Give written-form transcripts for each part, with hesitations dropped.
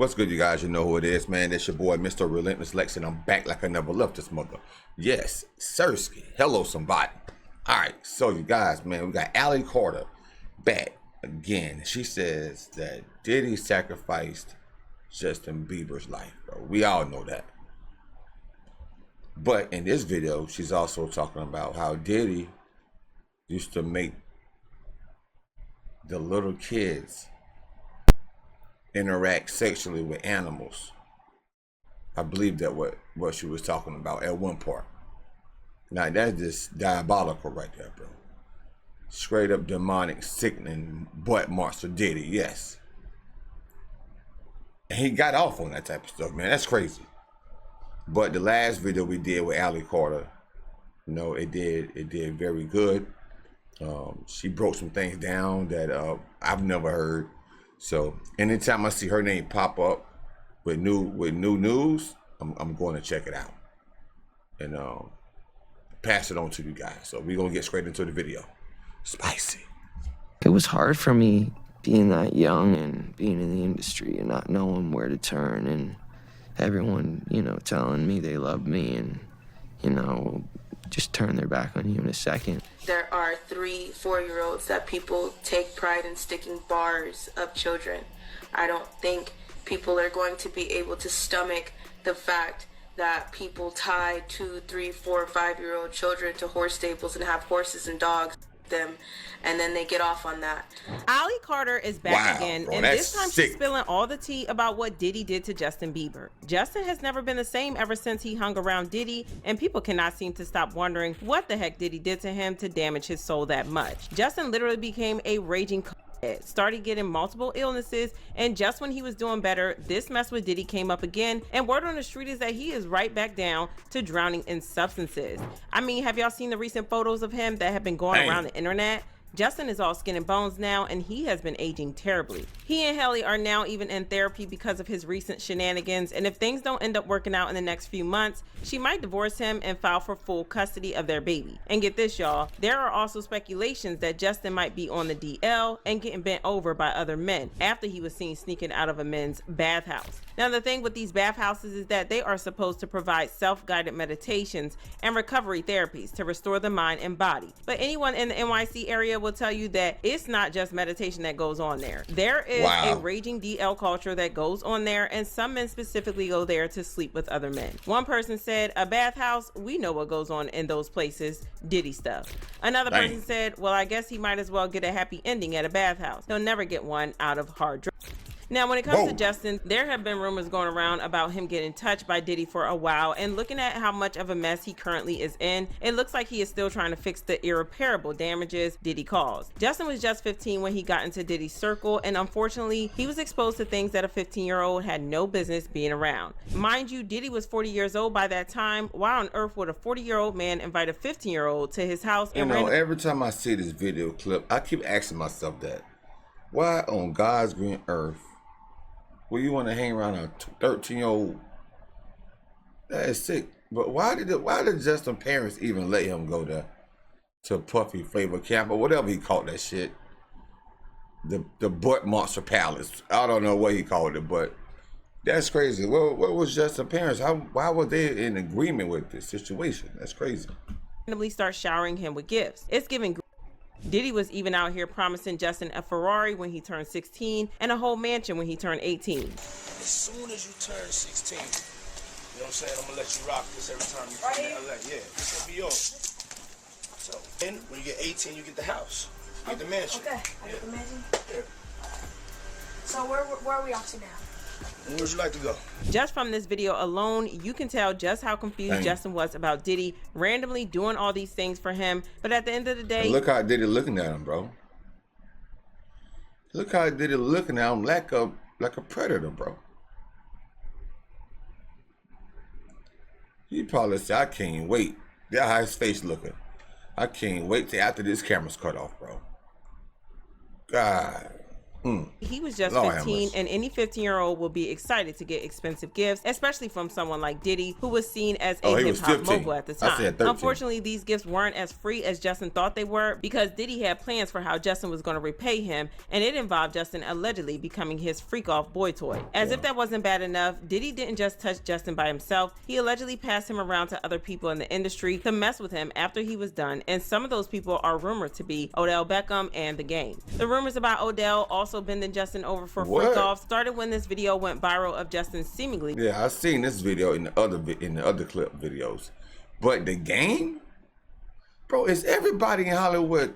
What's good, you guys? You know who it is, man. That's your boy, Mr. Relentless Lex, and I'm back like I never left this mother. Yes, Sersky. Hello, somebody. All right, so you guys, man, we got Allie Carter back again. She says that Diddy sacrificed Justin Bieber's life, bro. We all know that. But in this video, she's also talking about how Diddy used to make the little kids interact sexually with animals. I believe that what she was talking about at one part. Now that's just diabolical right there, bro. Straight up demonic, sickening butt monster Diddy, yes. And he got off on that type of stuff, man. That's crazy. But the last video we did with Allie Carter, you know, it did very good. She broke some things down that I've never heard. So anytime I see her name pop up with new news, I'm going to check it out and pass it on to you guys. So we're gonna get straight into the video. Spicy. It was hard for me being that young and being in the industry and not knowing where to turn, and everyone, you know, telling me they love me and, you know, just turn their back on you in a second. There are 3 4-year-olds that people take pride in sticking bars up children. I don't think people are going to be able to stomach the fact that people tie 2, 3, 4, 5-year-old children to horse stables and have horses and dogs them, and then they get off on that. Allie Carter is back again, bro, and this time sick. she's spilling all the tea about what Diddy did to Justin Bieber. Justin has never been the same ever since he hung around Diddy, and people cannot seem to stop wondering what the heck Diddy did to him to damage his soul that much. Justin literally became a raging started getting multiple illnesses, and just when he was doing better, this mess with Diddy came up again, and word on the street is that he is right back down to drowning in substances. I mean, have y'all seen the recent photos of him that have been going around the internet? Justin is all skin and bones now, and he has been aging terribly. He and Helly are now even in therapy because of his recent shenanigans, and if things don't end up working out in the next few months, she might divorce him and file for full custody of their baby. And get this, y'all, there are also speculations that Justin might be on the DL and getting bent over by other men after he was seen sneaking out of a men's bathhouse. Now, the thing with these bathhouses is that they are supposed to provide self-guided meditations and recovery therapies to restore the mind and body. But anyone in the NYC area will tell you that it's not just meditation that goes on there. There is a raging DL culture that goes on there, and some men specifically go there to sleep with other men. One person said, a bathhouse, we know what goes on in those places, Diddy stuff. Another person said, well, I guess he might as well get a happy ending at a bathhouse. He'll never get one out of hard drugs. Now, when it comes to Justin, there have been rumors going around about him getting touched by Diddy for a while, and looking at how much of a mess he currently is in, it looks like he is still trying to fix the irreparable damages Diddy caused. Justin was just 15 when he got into Diddy's circle, and unfortunately, he was exposed to things that a 15-year-old had no business being around. Mind you, Diddy was 40 years old by that time. Why on earth would a 40-year-old man invite a 15-year-old to his house? You know, every time I see this video clip, I keep asking myself that. Why on God's green earth well, you want to hang around a 13-year-old? That is sick. But why did Justin parents even let him go to Puffy Flavor Camp or whatever he called that shit? The Butt Monster Palace. I don't know what he called it, but that's crazy. Well, what was Justin parents? Why were they in agreement with this situation? That's crazy. Randomly start showering him with gifts. It's giving. Diddy was even out here promising Justin a Ferrari when he turned 16 and a whole mansion when he turned 18. As soon as you turn 16, you know what I'm saying? I'm gonna let you rock this every time you come to LA. Yeah, this will be yours. So, then when you get 18, you get the house. You get the mansion. Okay, I get the mansion? Yeah. So where are we off to now? Where would you like to go? Just from this video alone, you can tell just how confused Justin was about Diddy randomly doing all these things for him. But at the end of the day, and look how Diddy looking at him, bro. Look how Diddy looking at him like a predator, bro. He probably said, I can't wait. That's how his face looking. I can't wait till after this camera's cut off, bro. God. He was just Lord have 15, mercy. and any 15-year-old will be excited to get expensive gifts, especially from someone like Diddy, who was seen as a He was hip-hop 15. mogul at the I time. said 13. Unfortunately, these gifts weren't as free as Justin thought they were, because Diddy had plans for how Justin was going to repay him, and it involved Justin allegedly becoming his freak-off boy toy. As if that wasn't bad enough, Diddy didn't just touch Justin by himself. He allegedly passed him around to other people in the industry to mess with him after he was done, and some of those people are rumored to be Odell Beckham and The Game. The rumors about Odell also bending Justin over for freak-off started when this video went viral of Justin seemingly Yeah, I seen this video in the other clip videos, but The Game, bro, is everybody in Hollywood?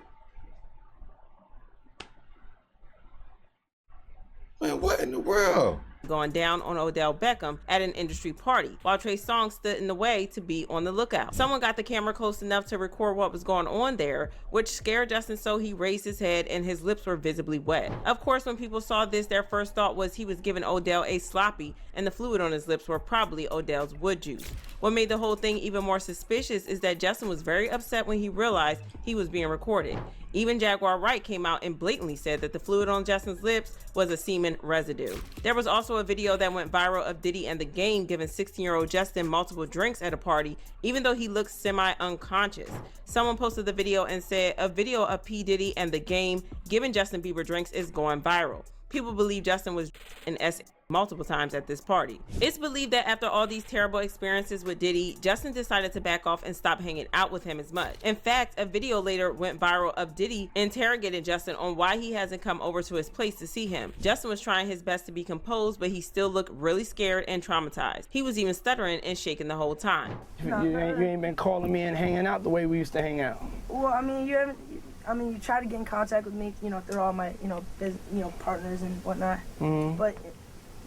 Man, what in the world? going down on Odell Beckham at an industry party, while Trey Songz stood in the way to be on the lookout. Someone got the camera close enough to record what was going on there, which scared Justin so he raised his head and his lips were visibly wet. Of course, when people saw this, their first thought was he was giving Odell a sloppy, and the fluid on his lips were probably Odell's wood juice. What made the whole thing even more suspicious is that Justin was very upset when he realized he was being recorded. Even Jaguar Wright came out and blatantly said that the fluid on Justin's lips was a semen residue. There was also a video that went viral of Diddy and The Game giving 16-year-old Justin multiple drinks at a party, even though he looked semi-unconscious. Someone posted the video and said a video of P. Diddy and The Game giving Justin Bieber drinks is going viral. People believe Justin was in S multiple times at this party. It's believed that after all these terrible experiences with Diddy, Justin decided to back off and stop hanging out with him as much. In fact, a video later went viral of Diddy interrogating Justin on why he hasn't come over to his place to see him. Justin was trying his best to be composed, but he still looked really scared and traumatized. He was even stuttering and shaking the whole time. You ain't been calling me and hanging out the way we used to hang out. Well, I mean, you haven't. I mean, you try to get in contact with me, through all my, partners and whatnot. Mm-hmm. But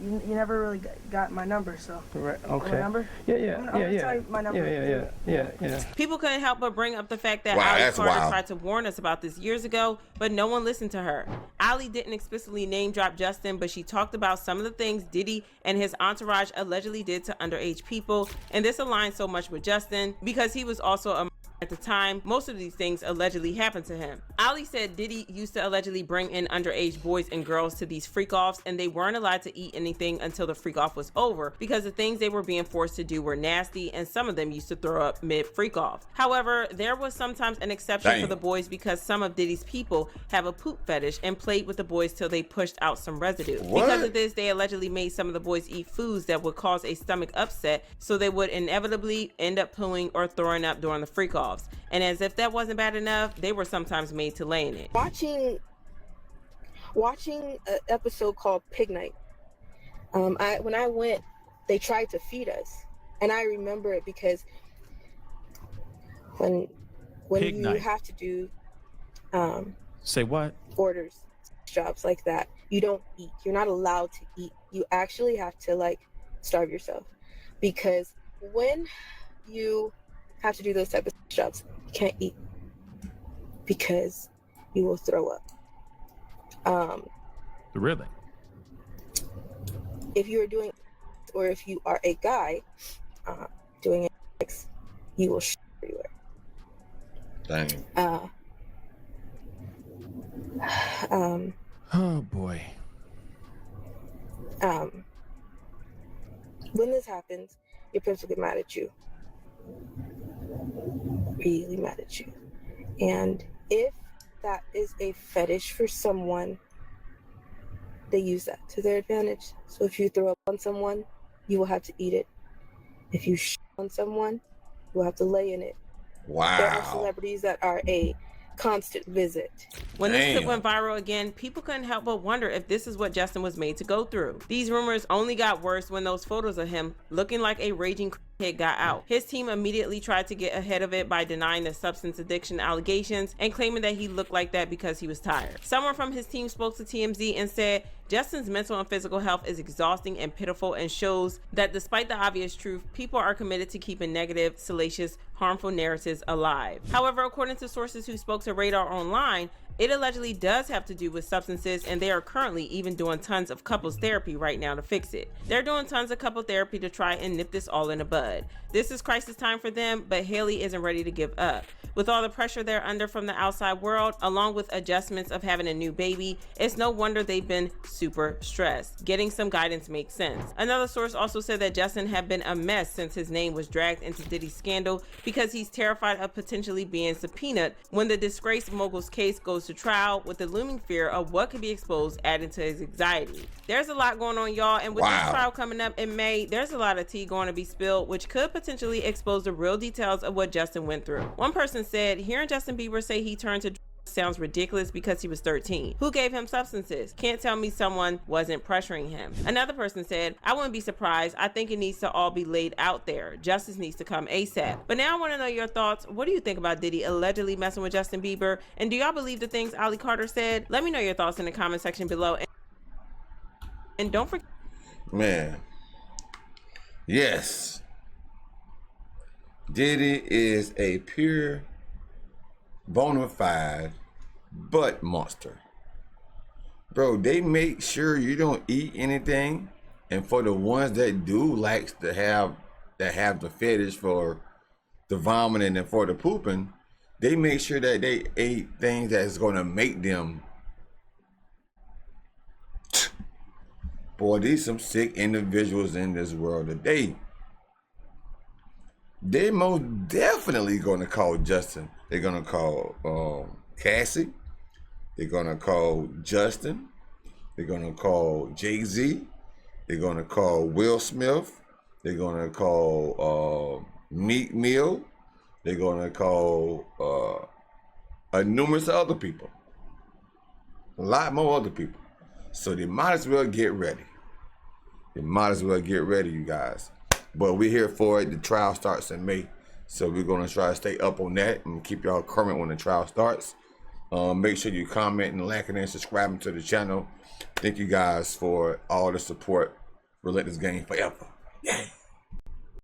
you never really got my number, so. Correct. Okay. My number? Yeah. I'm gonna tell you my number. Yeah. People couldn't help but bring up the fact that Wow, Ali that's Carter wild. tried to warn us about this years ago, but no one listened to her. Ali didn't explicitly name drop Justin, but she talked about some of the things Diddy and his entourage allegedly did to underage people, and this aligns so much with Justin because he was also a at the time most of these things allegedly happened to him. Ali said Diddy used to allegedly bring in underage boys and girls to these freak-offs, and they weren't allowed to eat anything until the freak-off was over because the things they were being forced to do were nasty, and some of them used to throw up mid-freak-off. However, there was sometimes an exception for the boys because some of Diddy's people have a poop fetish and played with the boys till they pushed out some residue. What? Because of this, they allegedly made some of the boys eat foods that would cause a stomach upset, so they would inevitably end up pooing or throwing up during the freak-offs. And as if that wasn't bad enough, they were sometimes made to lay in it. Watching an episode called Pig Night. When I went, they tried to feed us, and I remember it because when Pig you Night. have to do Say what? orders, jobs like that, you don't eat. You're not allowed to eat. You actually have to starve yourself, because when you have to do those type of jobs, you can't eat because you will throw up. Really? If you are doing, or if you are a guy doing it, you will shit everywhere. Dang. Oh boy. When this happens, your parents will get mad at you. Really mad at you. And if that is a fetish for someone, they use that to their advantage. So if you throw up on someone, you will have to eat it. If you shit on someone, you will have to lay in it. There are Wow. celebrities that are a constant visit. When this clip Damn. went viral again, people couldn't help but wonder if this is what Justin was made to go through. These rumors only got worse when those photos of him looking like a raging crackhead got out. His team immediately tried to get ahead of it by denying the substance addiction allegations and claiming that he looked like that because he was tired. Someone from his team spoke to TMZ and said, Justin's mental and physical health is exhausting and pitiful, and shows that despite the obvious truth, people are committed to keeping negative, salacious, harmful narratives alive. However, according to sources who spoke to Radar Online, It allegedly does have to do with substances, and they are currently even doing tons of couples therapy right now to fix it. They're doing tons of couple therapy to try and nip this all in the bud. This is crisis time for them, but Hailey isn't ready to give up. With all the pressure they're under from the outside world, along with adjustments of having a new baby, it's no wonder they've been super stressed. Getting some guidance makes sense. Another source also said that Justin had been a mess since his name was dragged into Diddy's scandal because he's terrified of potentially being subpoenaed when the disgraced mogul's case goes to trial, with the looming fear of what could be exposed adding to his anxiety. There's a lot going on, y'all, and with this trial coming up in May, there's a lot of tea going to be spilled, which could potentially expose the real details of what Justin went through. One person said, hearing Justin Bieber say he turned to drugs sounds ridiculous because he was 13. Who gave him substances? Can't tell me someone wasn't pressuring him. Another person said, I wouldn't be surprised. I think it needs to all be laid out there. Justice needs to come ASAP. But now I want to know your thoughts. What do you think about Diddy allegedly messing with Justin Bieber? And do y'all believe the things Ali Carter said? Let me know your thoughts in the comment section below. And don't forget. Man. Yes. Diddy is a pure, bona fide butt monster. Bro, they make sure you don't eat anything. And for the ones that do likes to have the fetish for the vomiting and for the pooping, they make sure that they ate things that's gonna make them. Boy, these some sick individuals in this world today. They most definitely gonna call Justin. They're gonna call Cassie. They're gonna call Justin. They're gonna call Jay-Z. They're gonna call Will Smith. They're gonna call Meek Mill. They're gonna call numerous other people. A lot more other people. So they might as well get ready. They might as well get ready, you guys. But we're here for it. The trial starts in May. So we're going to try to stay up on that and keep y'all current when the trial starts. Make sure you comment and liking and subscribing to the channel. Thank you guys for all the support. Relentless Game forever. Yeah.